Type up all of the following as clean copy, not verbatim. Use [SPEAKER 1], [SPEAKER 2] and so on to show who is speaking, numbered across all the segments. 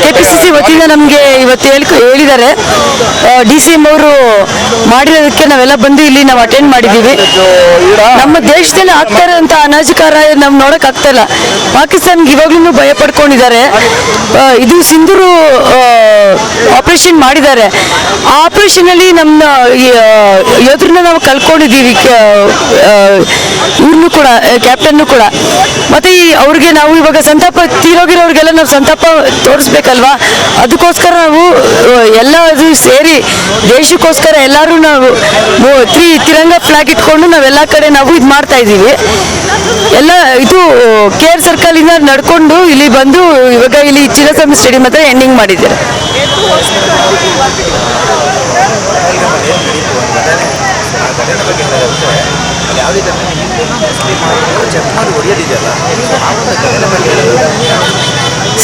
[SPEAKER 1] KPCC ವತಿಯಿಂದ ನಮಗೆ ಇವತ್ತು ಹೇಳಿದ್ದಾರೆ. DCM ಅವರು ಮಾಡಿರೋದಕ್ಕೆ ನಾವೆಲ್ಲ ಬಂದು ಇಲ್ಲಿ ನಾವು ಅಟೆಂಡ್ ಮಾಡಿದ್ದೀವಿ. ನಮ್ಮ ದೇಶದಲ್ಲಿ ಆಗ್ತಾ ಇರೋಂಥ ಅನಾಜಕಾರ ನಾವು ನೋಡಕ್ ಆಗ್ತಾ ಇಲ್ಲ. ಪಾಕಿಸ್ತಾನ್ಗೆ ಇವಾಗ್ಲೂ ಭಯ ಪಡ್ಕೊಂಡಿದ್ದಾರೆ. ಇದು ಸಿಂಧೂರು ಆಪರೇಷನ್ ಮಾಡಿದ್ದಾರೆ. ಆ ಆಪರೇಷನ್ ಅಲ್ಲಿ ನಮ್ಮ ಯೋಧರನ್ನ ನಾವು ಕಳ್ಕೊಂಡಿದ್ದೀವಿ. ಇವ್ರನ್ನು ಕೂಡ ಕ್ಯಾಪ್ಟನ್ನು ಕೂಡ. ಮತ್ತೆ ಅವ್ರಿಗೆ ನಾವು ಇವಾಗ ಸಂತಾಪ ತೀರೋಗಿರೋರಿಗೆಲ್ಲ ನಾವು ಸಂತಾಪ ತೋರಿಸ್ಬೇಕಲ್ವಾ. ಅದಕ್ಕೋಸ್ಕರ ನಾವು ಎಲ್ಲ ಸೇರಿ ದೇಶಕ್ಕೋಸ್ಕರ ಎಲ್ಲರೂ ನಾವು ತಿರಂಗ ಫ್ಲಾಗ್ ಇಟ್ಕೊಂಡು ನಾವೆಲ್ಲ ಕಡೆ ನಾವು ಇದು ಮಾಡ್ತಾ ಇದ್ದೀವಿ. ಎಲ್ಲ ಇದು KR ಸರ್ಕಲ್ ಇಂದ ನಡ್ಕೊಂಡು ಇಲ್ಲಿ ಬಂದು ಇವಾಗ ಇಲ್ಲಿ ಚಿನ್ನಸ್ವಾಮಿ ಸ್ಟೇಡಿಯಂ ಹತ್ರ ಎಂಡಿಂಗ್ ಮಾಡಿದ್ದಾರೆ.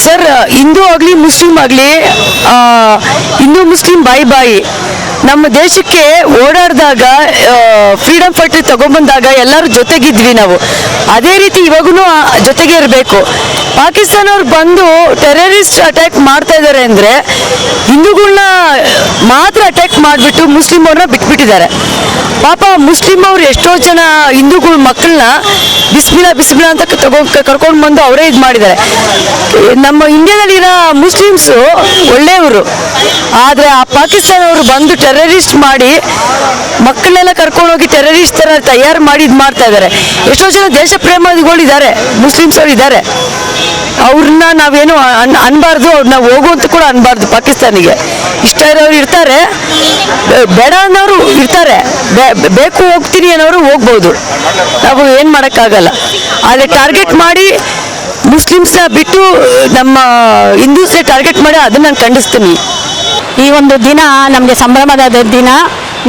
[SPEAKER 1] ಸರ್, ಹಿಂದೂ ಆಗಲಿ ಮುಸ್ಲಿಂ ಆಗಲಿ, ಹಿಂದೂ ಮುಸ್ಲಿಂ ಬಾಯಿ ನಮ್ಮ ದೇಶಕ್ಕೆ ಓಡಾಡಿದಾಗ ಫ್ರೀಡಮ್ ಫೈಟರ್ ತಗೊಂಡ್ಬಂದಾಗ ಎಲ್ಲರೂ ಜೊತೆಗಿದ್ವಿ ನಾವು. ಅದೇ ರೀತಿ ಇವಾಗೂ ಜೊತೆಗೆ ಇರಬೇಕು. ಪಾಕಿಸ್ತಾನವ್ರು ಬಂದು ಟೆರರಿಸ್ಟ್ ಅಟ್ಯಾಕ್ ಮಾಡ್ತಾ ಇದ್ದಾರೆ ಅಂದರೆ ಹಿಂದೂಗಳನ್ನ ಮಾತ್ರ ಅಟ್ಯಾಕ್ ಮಾಡಿಬಿಟ್ಟು ಮುಸ್ಲಿಂ ಅವ್ರನ್ನ ಬಿಟ್ಬಿಟ್ಟಿದ್ದಾರೆ. ಪಾಪ ಮುಸ್ಲಿಂ ಅವ್ರು ಎಷ್ಟೋ ಜನ ಹಿಂದೂಗಳ ಮಕ್ಕಳನ್ನ ಬಿಸ್ಮಿಲಾ ಅಂತ ಕರ್ಕೊಂಡು ಬಂದು ಅವರೇ ಇದು ಮಾಡಿದ್ದಾರೆ. ನಮ್ಮ ಇಂಡಿಯಾದಲ್ಲಿರೋ ಮುಸ್ಲಿಮ್ಸು ಒಳ್ಳೆಯವರು, ಆದರೆ ಆ ಪಾಕಿಸ್ತಾನವರು ಬಂದು ಟೆರರಿಸ್ಟ್ ಮಾಡಿ ಮಕ್ಕಳನ್ನೆಲ್ಲ ಕರ್ಕೊಂಡೋಗಿ ಟೆರರಿಸ್ಟ್ ಥರ ತಯಾರು ಮಾಡಿ ಇದು ಮಾಡ್ತಾ ಇದ್ದಾರೆ. ಎಷ್ಟೋ ಜನ ದೇಶ ಪ್ರೇಮಿಗಳಿದ್ದಾರೆ, ಮುಸ್ಲಿಮ್ಸ್ ಅವರು ಇದ್ದಾರೆ. ಅವ್ರನ್ನ ನಾವೇನು ಅನ್ಬಾರ್ದು, ಅವ್ರನ್ನ ಹೋಗುವಂತ ಕೂಡ ಅನ್ಬಾರ್ದು. ಪಾಕಿಸ್ತಾನಿಗೆ ಇಷ್ಟ ಇರೋರು ಇರ್ತಾರೆ, ಬೇಡ ಅನ್ನೋರು ಇರ್ತಾರೆ, ಬೇಕು ಹೋಗ್ತೀನಿ ಅನ್ನೋರು ಹೋಗ್ಬೋದು. ನಾವು ಏನು ಮಾಡೋಕ್ಕಾಗಲ್ಲ. ಆದರೆ ಟಾರ್ಗೆಟ್ ಮಾಡಿ ಮುಸ್ಲಿಮ್ಸ್ನ ಬಿಟ್ಟು ನಮ್ಮ ಹಿಂದೂಸ್ನೇ ಟಾರ್ಗೆಟ್ ಮಾಡಿ ಅದನ್ನು ನಾನು ಖಂಡಿಸ್ತೀನಿ.
[SPEAKER 2] ಈ ಒಂದು ದಿನ ನಮಗೆ ಸಂಭ್ರಮದ ದಿನ.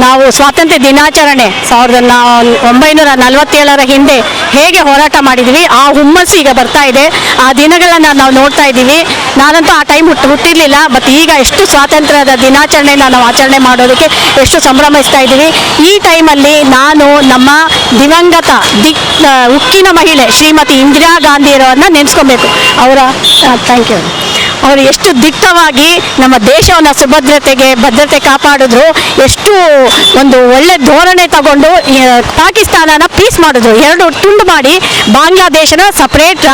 [SPEAKER 2] ನಾವು ಸ್ವಾತಂತ್ರ್ಯ ದಿನಾಚರಣೆ 1947 ಹಿಂದೆ ಹೇಗೆ ಹೋರಾಟ ಮಾಡಿದ್ವಿ, ಆ ಹುಮ್ಮಸ್ಸು ಈಗ ಬರ್ತಾ ಇದೆ. ಆ ದಿನಗಳನ್ನು ನಾವು ನೋಡ್ತಾ ಇದ್ದೀವಿ. ನಾನಂತೂ ಆ ಟೈಮ್ ಹುಟ್ಟಿರಲಿಲ್ಲ. ಬಟ್ ಈಗ ಎಷ್ಟು ಸ್ವಾತಂತ್ರ್ಯದ ದಿನಾಚರಣೆನ ನಾವು ಆಚರಣೆ ಮಾಡೋದಕ್ಕೆ ಎಷ್ಟು ಸಂಭ್ರಮಿಸ್ತಾ ಇದ್ದೀವಿ. ಈ ಟೈಮಲ್ಲಿ ನಾನು ನಮ್ಮ ದಿವಂಗತ ಉಕ್ಕಿನ ಮಹಿಳೆ ಶ್ರೀಮತಿ ಇಂದಿರಾ ಗಾಂಧಿಯವರನ್ನು ನೆನೆಸ್ಕೊಬೇಕು. Thank you. ಅವರು ಎಷ್ಟು ದಿಟ್ಟವಾಗಿ ನಮ್ಮ ದೇಶವನ್ನು ಭದ್ರತೆ ಕಾಪಾಡಿದ್ರು. ಎಷ್ಟು ಒಂದು ಒಳ್ಳೆ ಧೋರಣೆ ತಗೊಂಡು ಪಾಕಿಸ್ತಾನನ ಪೀಸ್ ಮಾಡಿದ್ರು. 2 ತುಂಡು ಮಾಡಿ ಬಾಂಗ್ಲಾದೇಶನ ಸಪ್ರೇಟ್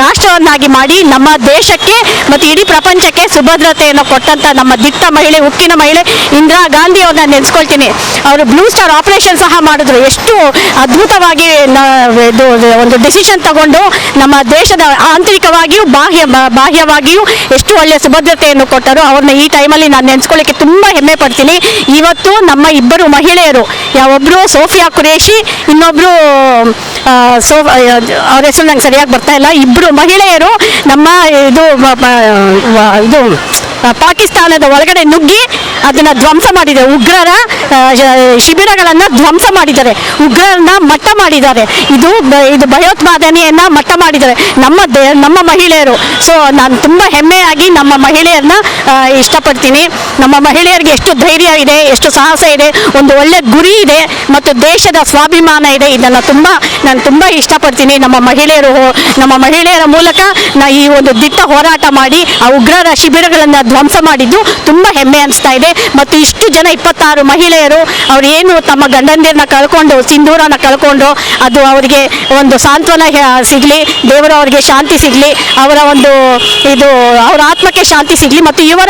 [SPEAKER 2] ರಾಷ್ಟ್ರವನ್ನಾಗಿ ಮಾಡಿ ನಮ್ಮ ದೇಶಕ್ಕೆ ಮತ್ತು ಇಡೀ ಪ್ರಪಂಚಕ್ಕೆ ಸುಭದ್ರತೆಯನ್ನು ಕೊಟ್ಟಂಥ ನಮ್ಮ ದಿಟ್ಟ ಮಹಿಳೆ, ಉಕ್ಕಿನ ಮಹಿಳೆ ಇಂದಿರಾ ಗಾಂಧಿ ಅವ್ರನ್ನ ನೆನೆಸ್ಕೊಳ್ತೀನಿ. ಅವರು ಬ್ಲೂ ಸ್ಟಾರ್ ಆಪರೇಷನ್ ಸಹ ಮಾಡಿದ್ರು. ಎಷ್ಟು ಅದ್ಭುತವಾಗಿ ಒಂದು ಡಿಸಿಷನ್ ತಗೊಂಡು ನಮ್ಮ ದೇಶದ ಆಂತರಿಕವಾಗಿಯೂ ಬಾಹ್ಯವಾಗಿಯೂ ಎಷ್ಟು ಒಳ್ಳೆಯ ಸುಭದ್ರತೆಯನ್ನು ಕೊಟ್ಟರು. ಅವ್ರನ್ನ ಈ ಟೈಮಲ್ಲಿ ನಾನು ನೆನೆಸ್ಕೊಳ್ಳಿಕ್ಕೆ ತುಂಬ ಹೆಮ್ಮೆ ಪಡ್ತೀನಿ. ಇವತ್ತು ನಮ್ಮ ಇಬ್ಬರು ಮಹಿಳೆಯರು, ಒಬ್ಬರು ಸೋಫಿಯಾ ಕುರೇಶಿ, ಇನ್ನೊಬ್ಬರು ಅವ್ರ ಹೆಸರು ನಂಗೆ ಸರಿಯಾಗಿ ಬರ್ತಾ ಇಲ್ಲ. ಇಬ್ಬರು ಮಹಿಳೆಯರು ನಮ್ಮ ಇದು ಪಾಕಿಸ್ತಾನದ ಒಳಗಡೆ ನುಗ್ಗಿ ಅದನ್ನು ಧ್ವಂಸ ಮಾಡಿದ್ದಾರೆ. ಉಗ್ರರ ಶಿಬಿರಗಳನ್ನು ಧ್ವಂಸ ಮಾಡಿದ್ದಾರೆ, ಉಗ್ರರನ್ನ ಮಟ್ಟ ಮಾಡಿದ್ದಾರೆ. ಇದು ಭಯೋತ್ಪಾದನೆಯನ್ನು ಮಟ್ಟ ಮಾಡಿದ್ದಾರೆ ನಮ್ಮ ಮಹಿಳೆಯರು. ಸೊ ನಾನು ತುಂಬ ಹೆಮ್ಮೆಯಾಗಿ ನಮ್ಮ ಮಹಿಳೆಯರನ್ನ ಇಷ್ಟಪಡ್ತೀನಿ. ನಮ್ಮ ಮಹಿಳೆಯರಿಗೆ ಎಷ್ಟು ಧೈರ್ಯ ಇದೆ, ಎಷ್ಟು ಸಾಹಸ ಇದೆ, ಒಂದು ಒಳ್ಳೆ ಗುರಿ ಇದೆ ಮತ್ತು ದೇಶದ ಸ್ವಾಭಿಮಾನ ಇದೆ. ಇದನ್ನು ನಾನು ತುಂಬ ಇಷ್ಟಪಡ್ತೀನಿ. ನಮ್ಮ ಮಹಿಳೆಯರ ಮೂಲಕ ಈ ಒಂದು ದಿಟ್ಟ ಹೋರಾಟ ಮಾಡಿ ಆ ಉಗ್ರರ ಶಿಬಿರಗಳನ್ನು ಧ್ವಂಸ ಮಾಡಿದ್ದು ತುಂಬ ಹೆಮ್ಮೆ ಅನಿಸ್ತಾ ಇದೆ. ಮತ್ತು ಇಷ್ಟು ಜನ 26 ಮಹಿಳೆಯರು ಅವ್ರು ಏನು ತಮ್ಮ ಗಂಡಂದಿರನ್ನ ಕಳ್ಕೊಂಡು, ಸಿಂಧೂರನ ಕಳ್ಕೊಂಡು, ಅದು ಅವರಿಗೆ ಒಂದು ಸಾಂತ್ವನ ಸಿಗಲಿ, ದೇವರು ಅವರಿಗೆ ಶಾಂತಿ ಸಿಗಲಿ, ಅವರ ಆತ್ಮಕ್ಕೆ ಶಾಂತಿ ಸಿಗಲಿ ಮತ್ತು ಇವರ